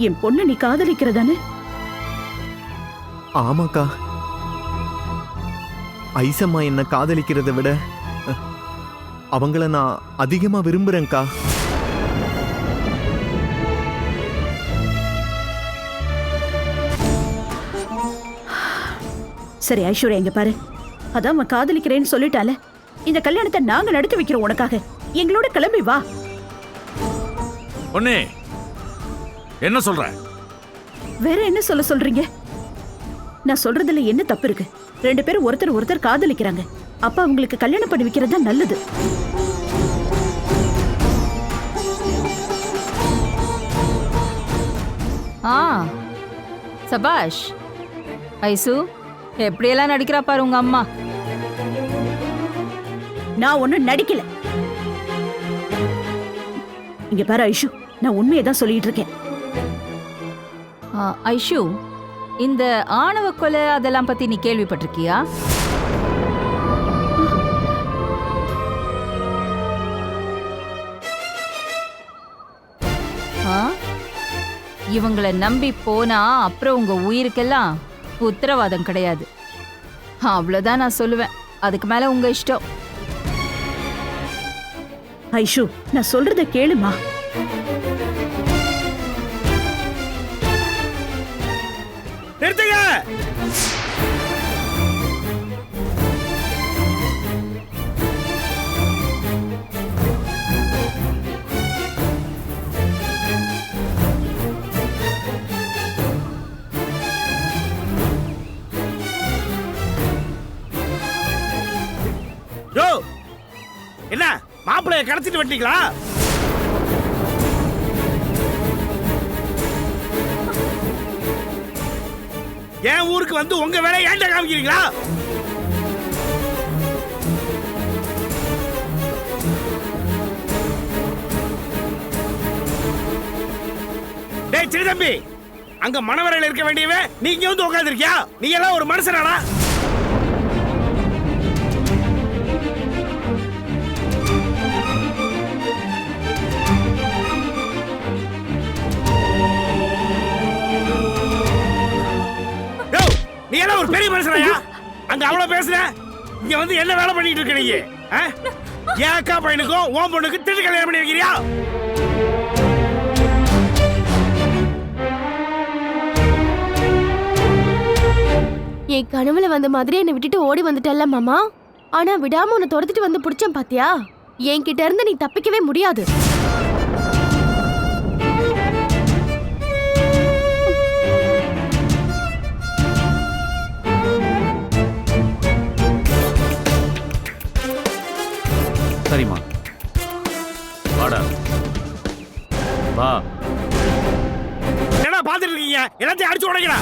என் பொண்ணு நீ காதலிக்கிறதானே? ஆமாக்கா. ஐசம்மா என்ன காதலிக்கிறத விட அவங்கள நான் அதிகமா விரும்புறேன்க்கா. சரி ஐஸ்வர்யா, இங்க பாரு. அதான் அவன் காதலிக்கிறேன்னு சொல்லிட்டால, இந்த கல்யாணத்தை நாங்க நடத்தி வைக்கிறோம் உனக்காக. எங்களோட கிளம்பி வா. பொண்ணே, என்ன சொல்ற? வேற என்ன சொல்றீங்க? நான் சொல்றதுல என்ன தப்பு இருக்கு? 2 பேரும் ஒருத்தர் ஒருத்தர் காதலிக்கிறாங்க. அப்ப அவங்களுக்கு கல்யாணம் பண்ணி வைக்கிறது தான் நல்லது. சபாஷ் ஐசு, எப்படியெல்லாம் நடிக்கிறா பாரு உங்க அம்மா. நான் ஒண்ணும் நடிக்கல. இங்க பாரு ஐஷு, நான் உண்மையை தான் சொல்லிட்டு இருக்கேன். ஐஷு, இந்த ஆணவ கொலை அதெல்லாம் பத்தி நீ கேள்விப்பட்டிருக்கியா? இவங்களை நம்பி போனா அப்புறம் உங்க உயிருக்கெல்லாம் உத்தரவாதம் கிடையாது. அவ்வளவுதான் நான் சொல்லுவேன். அதுக்கு மேல உங்க இஷ்டம். ஐஷு, நான் சொல்றத கேளுமா. நிறுத்துங்க. என்ன மாப்பிள்ளைய கடத்திட்டு வந்துட்டீங்களா? என் ஊருக்கு வந்து உங்க வேலையை ஏன்டா காமிக்கிறீங்களா? டேய் சின்ன தம்பி, அங்க மணவரையில இருக்க வேண்டியவன் நீ இங்க வந்து உட்கார்ந்திருக்கியா? நீ எல்லாம் ஒரு மனுஷனாடா? நீ எல்லாம் ஒரு பெரிய மனுஷனாயா? அங்க அவ்வளவு பேசுற, இங்க வந்து என்ன வேலை பண்ணிட்டு இருக்க நீ? என் அக்கா பையனுக்கும் உன் பொண்ணுக்கு திட்டு கல்யாணம் பண்ணி வைக்கிறியா? என் கனவுல வந்த மாதிரி என்னை விட்டுட்டு ஓடி வந்துட்டல்ல மாமா. ஆனா விடாம உன்னை துரத்திட்டு வந்து பிடிச்சேன் பாத்தியா? என்கிட்ட இருந்து நீ தப்பிக்கவே முடியாது. சரிம்மா, வாடா வா. என்ன பாத்துட்டு இருக்கீங்க? எல்லாத்தையும் அடிச்சு உடைக்கிறா.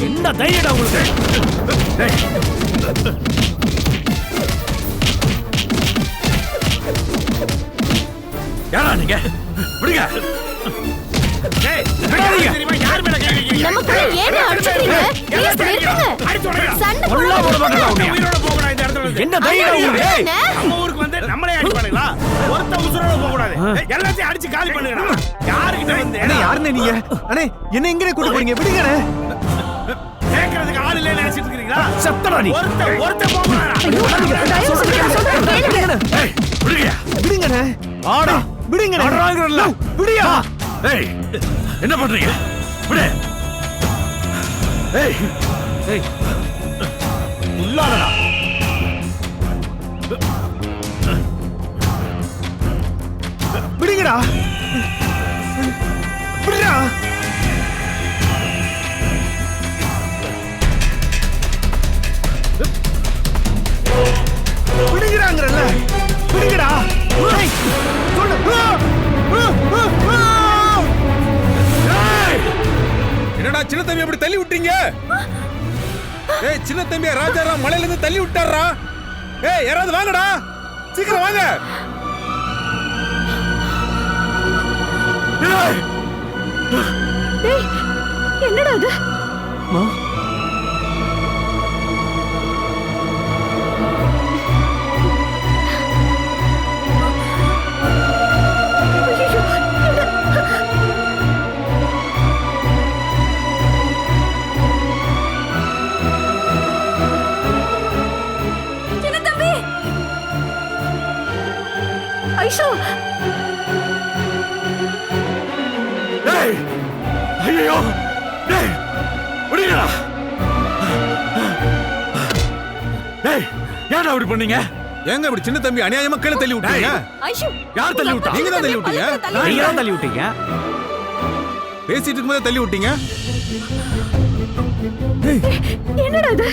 என்ன தைரியடா உங்களுக்கு? யாரா நீங்க? விடுங்க. டேய், தெரியுமா யார் மேல கை வைக்கிறீங்க? நமக்கு ஏன் அடிச்சீங்க? ப்ளீஸ் நிறுத்துங்க. சண்டை போடாதீங்க. உயிரோட போகடா இந்த இடத்துல. என்ன தைரியம் உங்களுக்கு? நம்ம ஊருக்கு வந்து நம்மளே அடிப்பானுங்களா? ஒருத்த உசுரோட போக கூடாது. எல்லாத்தையும் அடிச்சு காலி பண்ணுங்கடா. யார்கிட்ட வந்து? அண்ணே யாருனே நீங்க? அண்ணே என்ன எங்கனே கூட்டி போறீங்க? விடுங்கண்ணே. கேக்குறதுக்கு ஆள் இல்ல நினைச்சிட்டு இருக்கீங்களா? சத்தடா நீ. ஒருத்த போகடா. தயவு செஞ்சு சொல்றேன் கேளுங்க. ஏய், விடுங்க. விடுங்கண்ணே. ஆடா. விடுங்கண்ணே. ஆடுறாங்கறல்ல. விடியா. ஏய், என்ன பண்றீங்க? விடு. ஏய். ஏய். உள்ளாடா. விடுங்கடா. விடுடா. விடுங்கறாங்கறல்ல. விடுங்கடா. ஏய். என்னடா சின்ன தம்பி அப்படி தள்ளி விட்டீங்க? ஏய் சின்ன தம்பியா ராஜாராம் மலையில இருந்து தள்ளி விட்டாரா? ஏய் யாராவது வாங்கடா. சீக்கிரம் வாங்க. டேய் என்னடா இது? மா ஐயையோ, என்ன? சின்ன தம்பி! ஐஷு டேய் ஐயோ டேய் விடுங்கடா. டேய் ஏன்டா அப்படி பண்ணீங்க? ஏங்க இப்படி சின்ன தம்பி அநியாயமா கீழே தள்ளி விட்டீங்க? ஐஷு யார் தள்ளி விட்டா? நீங்க தான் தள்ளி விட்டீங்க. நீங்க தான் தள்ளி விட்டீங்க. பேசிட்டு இருக்கும்போது தள்ளி விட்டீங்க. என்னடா இது?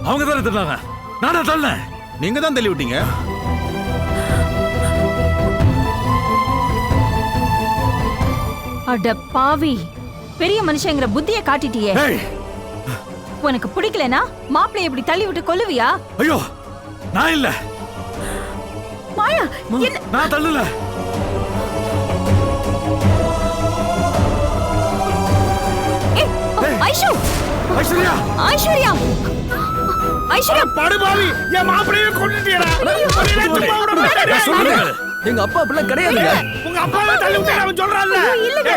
அவங்க தானே தள்ளாங்க, நானா தள்ளேன். நீங்க தான் தள்ளி விட்டீங்க. அட பாவி, பெரிய மனுஷங்கிற புத்திய காட்டிட்டியே. டேய் உனக்கு பிடிக்கலனா மாப்பிள்ளை இப்படி தள்ளி விட்டு கொல்லுவியா? ஐயோ நான் இல்ல, மாயா என்ன? நான் தள்ளல. ஏய், ஐஷு! ஐஸ்வர்யா ஐஸ்வர்யா! ஐஸ்வர்யா! படுபாவி, என் மாப்பிளையே கொன்னுட்டியடா. சும்மா விட மாட்டேன். எங்க அப்பா அப்படிலாம் கிடையாதுங்க. உங்க அப்பாவை தள்ளி விட்டேன் அவன் சொல்றான்ல. இல்லங்க.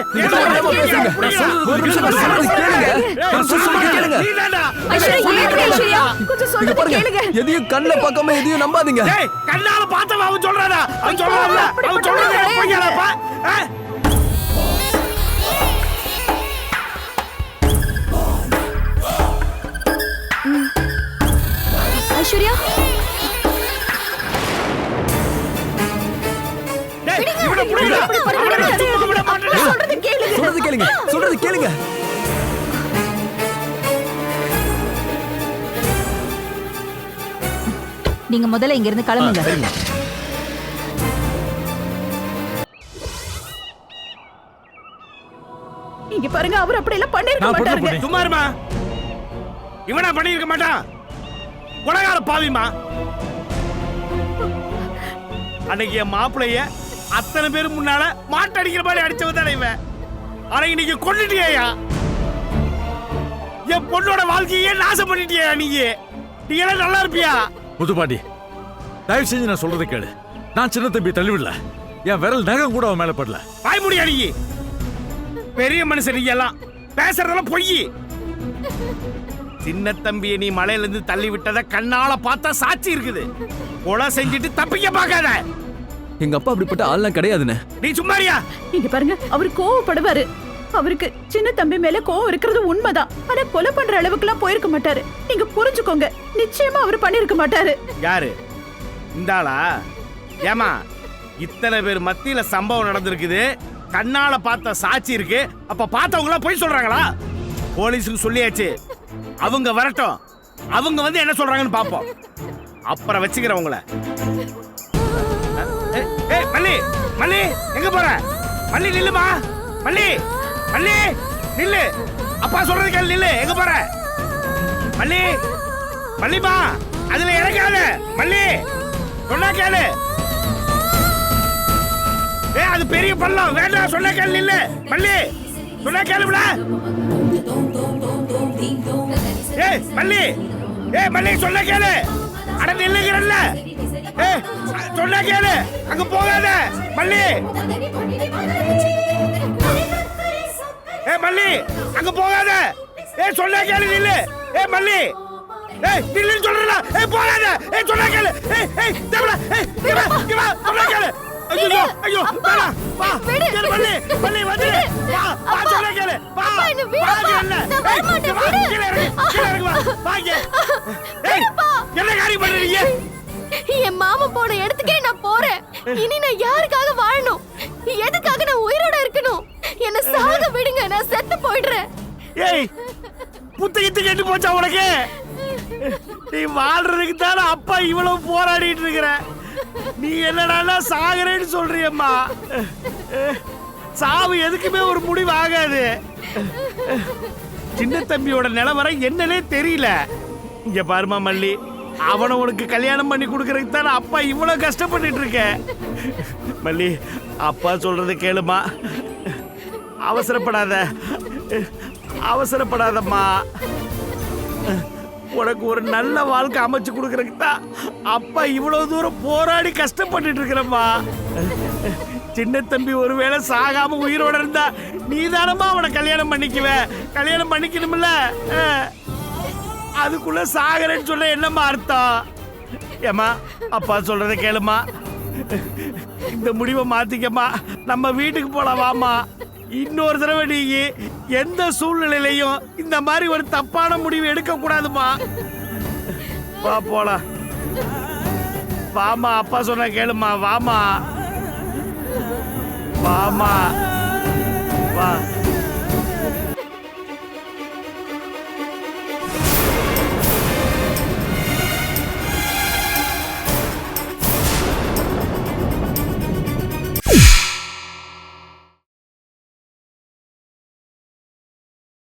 நீதான்டா. ஐஸ்வர்யா, ஏன் ஐஸ்வர்யா? கொஞ்சம் சொல்றத கேளுங்க. எதையும் கண்ண பார்க்காம எதையும் நம்பாதீங்க. டேய் கண்ணால பார்த்தவன் அவன் சொல்றானா? அவன் சொல்றான்ல. அவன் சொல்றது பொய்யாடாப்பா? ஐஸ்வர்யா டேய் இவனை புடிடா. அவனை சும்மா விட மாட்டேன். சொல்றத கேளுங்க. சொல்றது கேளுங்க. சொல்றது கேளுங்க. நீங்க முதல்ல இங்க இருந்து கிளம்புங்க. இங்க பாருங்க, அவர் அப்படி எல்லாம் பண்ணிருக்க மாட்டாருங்க. சும்மா இருமா. இவனா பண்ணிருக்க மாட்டான். கொலைகார பாவிமா. அன்னைக்கு என் மாப்பிளைய அத்தனை பேரும் முன்னால மாட்டடிக்கிற மாதிரி அடிச்சவன் தானே இவன். ஆனா இன்னைக்கு கொன்னுட்டியா? என் பொண்ணோட வாழ்க்கையே நாசம் பண்ணிட்டியா நீ? நீ எல்லாம் நல்லா இருப்பியா? புதுப்பாண்டி, தயவு செஞ்சு நான் சொல்றதை கேளு. நான் சின்ன தம்பி தள்ளிவிடல. என் விரல் நகம் கூட அவன் மேல படல. வாய் முடியா நீ? பெரிய மனுஷன் நீ எல்லாம் பேசுறதெல்லாம் பொய். சின்ன தம்பியை நீ மலையில இருந்து தள்ளி விட்டத கண்ணால பார்த்தா சாட்சி இருக்குது. கொலை செஞ்சுட்டு தப்பிக்க பார்க்காத. எங்க அப்பா அப்படிப்பட்ட ஆள்லாம் கிடையாதுன்னு. நீ சும்மாரியா? இங்க பாருங்க, அவர் கோவப்படுவாரு. அவருக்கு சின்ன தம்பி மேல கோவம் இருக்கிறது உண்மைதான். ஆனா கொலை பண்ற அளவுக்கு எல்லாம் போயிருக்க மாட்டாரு. நீங்க புரிஞ்சுக்கோங்க. நிச்சயமா அவர் பண்ணிருக்க மாட்டாரு. யாரு இந்தாளா? ஏமா இத்தனை பேர் மத்தியில சம்பவம் நடந்திருக்குது. கண்ணால பார்த்த சாட்சி இருக்கு. அப்ப பார்த்தவங்க எல்லாம் போய் சொல்றாங்களா? போலீஸுக்கு சொல்லியாச்சு. அவங்க வரட்டும். அவங்க வந்து என்ன சொல்றாங்கன்னு பாப்போம். அப்புறம் வச்சுக்கிறவங்கள. மல்லி மல்லி எங்க போற? மல்லி நில்லுமா. மல்லி மல்லி நில்லு. அப்பா சொல்றது கேளு. நில்லு. எங்க போற? மல்லி மல்லிமா அதுல இறங்காத. மல்லி சொன்னா கேளு. அது பெரிய பள்ளம். வேண்டாம். சொன்னா கேளு. நில்லு. மல்லி சொன்னா கேளுடா. மல்லி மல்லி சொன்னா கேளு. அட நில்லுகிறல்ல. சொன்னா கேளு. அங்க போகாத. மல்லி மல்லி அங்க போகாத. சொன்னா கேளு. நில்லு. மல்லி நில்லுன்னு சொல்றல. போகாத. சொன்னா கேளு. சொன்னா கேளு. ஐயோ ஐயோ வேணாம். வா கேளு. மல்லி மல்லி வந்து வா. வா சொன்னா கேளு. வா வா கேளு. கீழ இறங்கு. வா வாங்க. என்ன காரியம் பண்றீங்க? என் மாமா போன இடத்துக்கே நான் போறேன். இனி நான் யாருக்காக வாழணும்? எதுக்காக நான் உயிரோட இருக்கணும்? என்ன சாக விடுங்க. நான் செத்து போயிடுறேன். ஏய் புத்தகத்து கேட்டு போச்சா உனக்கு? நீ வாழ்றதுக்கு தானே அப்பா இவ்வளவு போராடிட்டு இருக்கிற. நீ என்னடா சாகுறேன்னு சொல்றியம்மா. சாவு எதுக்குமே ஒரு முடிவு ஆகாது. சின்ன தம்பியோட நிலவரை என்னன்னே தெரியல. இங்க பாருமா மல்லி, அவனை உனக்கு கல்யாணம் பண்ணி கொடுக்கறதுக்கு தான் அப்பா இவ்வளவு கஷ்டப்பட்டுட்டு இருக்க. மல்லி, அப்பா சொல்றதை கேளுமா, அவசரப்படாதம்மா. உனக்கு ஒரு நல்ல வாழ்க்கை அமைச்சு கொடுக்கறதுக்கு தான் அப்பா இவ்வளவு தூரம் போராடி கஷ்டப்பட்டுட்டு இருக்கிறம்மா. சின்ன தம்பி ஒருவேளை சாகாம உயிரோட இருந்தா நீ தானம்மா அவனை கல்யாணம் பண்ணிக்கணும்ல. அதுக்குள்ள சாகரன்னு சொல்ல என்னம்மா அர்த்தம்? ஏமா, அப்பா சொல்றதை கேளுமா, இந்த முடிவை மாத்திக்கம்மா. நம்ம வீட்டுக்கு போலாம் வாமா. இன்னொரு தடவை நீங்க எந்த சூழ்நிலையிலையும் இந்த மாதிரி ஒரு தப்பான முடிவு எடுக்க கூடாதுமா. வா போலாம். வாமா, அப்பா சொன்ன கேளுமா. வாமா வா.